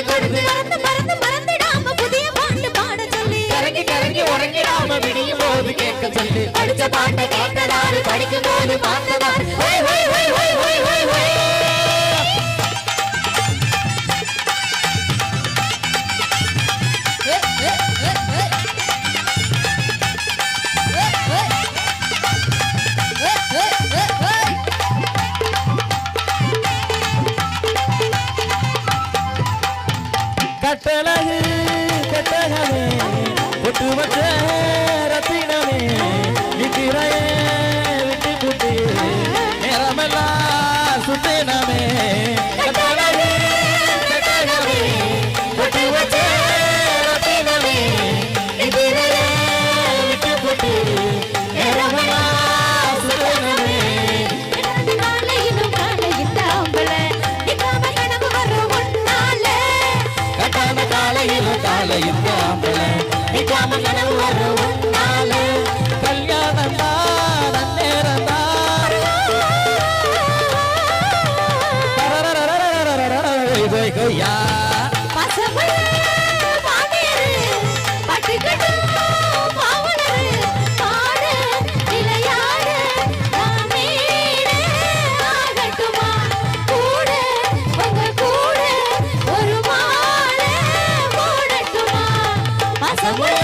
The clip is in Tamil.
விட்டு கொடுத்து மறந்து மறந்துடாம புதிய பாட்டு பாட சொல்லி கரங்கி கரங்கி உறங்கிடாம விடியும் போது கேட்க சொல்லி படிச்ச பாட்டை கேட்டதாரு படிக்கும் போது பார்த்ததாரு கட்டழகு கட்டகமே பொட்டு வச்ச ரத்தினமே நித்திரையே விட்டு புட்டு நேரமெல்லாம் சுத்தினமே கட்டழகு கட்டகமே பொட்டு வச்ச ரத்தினமே நித்திரையே விட்டு புட்டு நேரமெல்லாம் சுத்தினமே காலையிலும் காலையில் தாம்பல நிக்காம கனவு வரும் ஒன்னால கட்டான காலையிலும் காலையில் தாம்பல நிக்காம கனவு வரும் ஒன்னால கல்யாணம் தான் அந்நேரம் தான் கொய்யா பசமுள்ள மாமியாரு பட்டுக்கட்டு மாவுளரு பாடு விளையாடு நாமேடு ஆகட்டுமா கூட உங்க கூட ஒரு மாலை போடட்டுமா பசமுள்ள